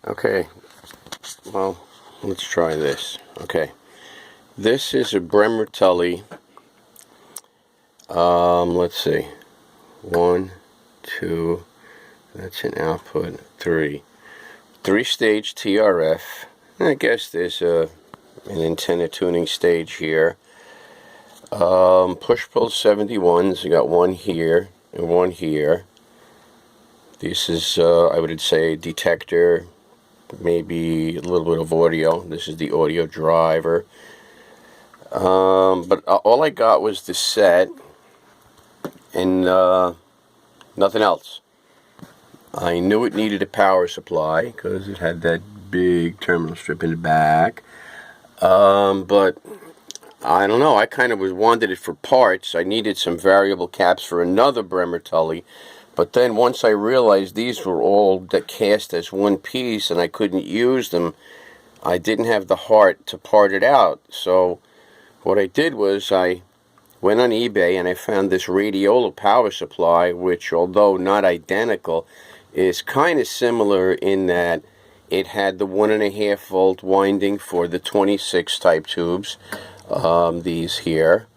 Okay, well, let's try this. Okay, this is a Bremmer Tully. Let's see. 1, 2, that's an output. 3. 3-stage TRF. I guess there's an antenna tuning stage here. Push-pull 71s. You got one here and one here. This is, I would say, detector, maybe a little bit of audio. This is the audio driver. But all I got was the set and nothing else. I knew it needed a power supply because it had that big terminal strip in the back. But I don't know. I kind of wanted it for parts. I needed some variable caps for another Bremmer Tully. But then once I realized these were all cast as one piece and I couldn't use them, I didn't have the heart to part it out. So what I did was I went on eBay and I found this Radiola power supply, which, although not identical, is kind of similar in that it had the 1.5 volt winding for the 26 type tubes, these here.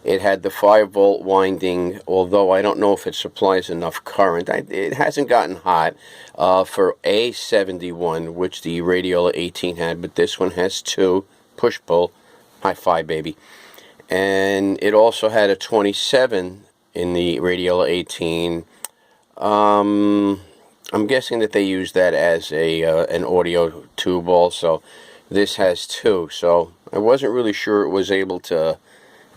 It had the 5 volt winding, although I don't know if it supplies enough current. It hasn't gotten hot for A71, which the Radiola 18 had, but this one has 2 push-pull. Hi-fi, baby. And it also had a 27 in the Radiola 18. I'm guessing that they use that as an audio tube also. This has 2, so I wasn't really sure it was able to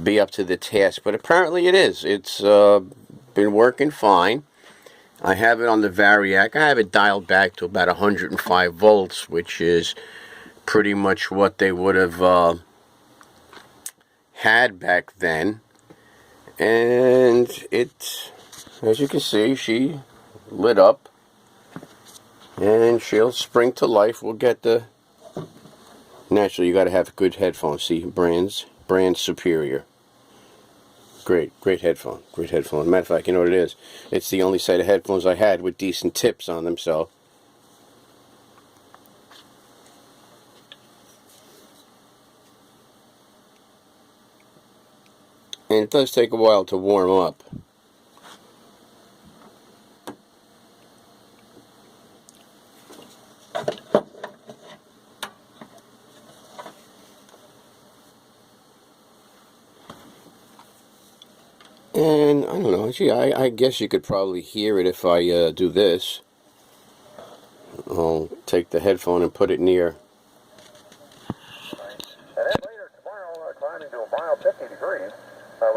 be up to the task, but apparently it is. It's been working fine. I have it on the Variac. I have it dialed back to about 105 volts, which is pretty much what they would have had back then. And it, as you can see, she lit up and she'll spring to life. We'll get the, naturally you got to have good headphones. See, brand superior. Great headphone. Matter of fact, you know what it is? It's the only set of headphones I had with decent tips on them, so. And it does take a while to warm up. And I don't know, gee, I guess you could probably hear it if I do this. I'll take the headphone and put it near. And then later tomorrow, climbing to a mile 50 degrees.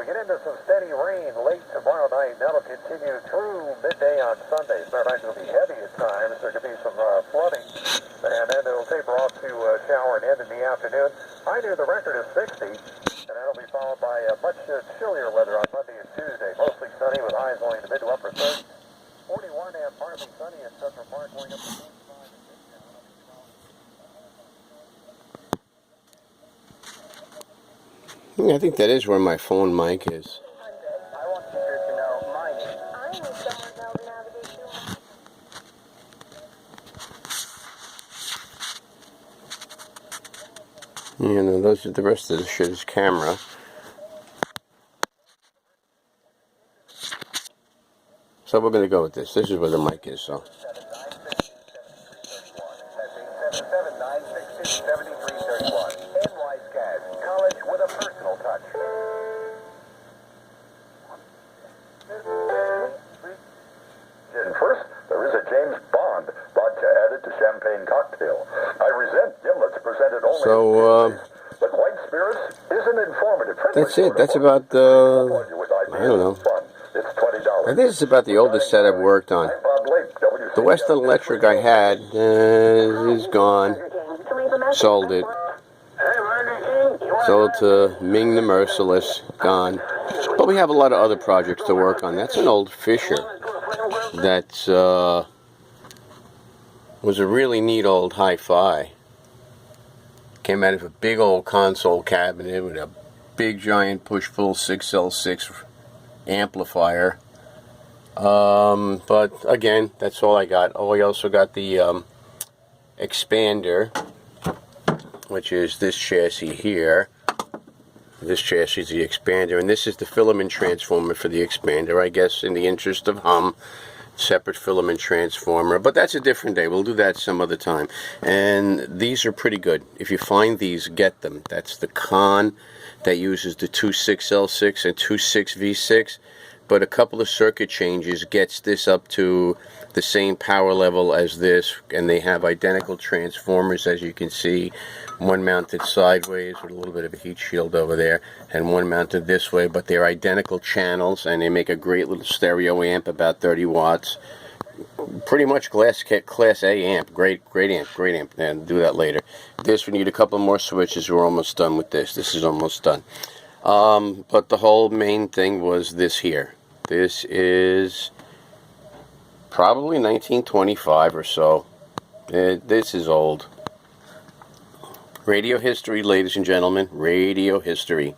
We get into some steady rain late tomorrow night. That'll continue through midday on Sunday. Tomorrow night will be heavy at times. There could be some flooding. And then it'll taper off to shower and end in the afternoon. High near the record is 60. And that'll be followed by much chillier weather on Monday and Tuesday. Mostly sunny with highs going to mid to upper 30s. 41 and partly sunny in Central Park, going up to 45 in Midtown. I think that is where my phone mic is. I want you to know mine. You know, those are the rest of the shit is camera. So we're going to go with this. This is where the mic is, so. College with a personal touch. First, there is a James Bond vodka added to champagne cocktail. I resent gimlets presented only. So, but white spirits is an informative. That's it. That's about I don't know. It's $20. I think it's about the oldest set I've worked on. The Western Electric I had is gone. Sold it. Sold to Ming the Merciless. Gone. But we have a lot of other projects to work on. That's an old Fisher. That's was a really neat old hi-fi. Came out of a big old console cabinet with a big giant push-pull 6L6 amplifier. But again, that's all I got. Oh, I also got the expander, which is this chassis here. This chassis is the expander, and this is the filament transformer for the expander. I guess in the interest of separate filament transformer, but that's a different day. We'll do that some other time. And these are pretty good. If you find these, get them. That's the Con that uses the 26L6 and 26V6, but a couple of circuit changes gets this up to the same power level as this, and they have identical transformers, as you can see. One mounted sideways with a little bit of a heat shield over there, and one mounted this way, but they're identical channels, and they make a great little stereo amp, about 30 watts. Pretty much class A amp. Great amp. And do that later. This, we need a couple more switches. We're almost done with this. This is almost done. But the whole main thing was this here. This is probably 1925 or so. This is old. Radio history, ladies and gentlemen. Radio history.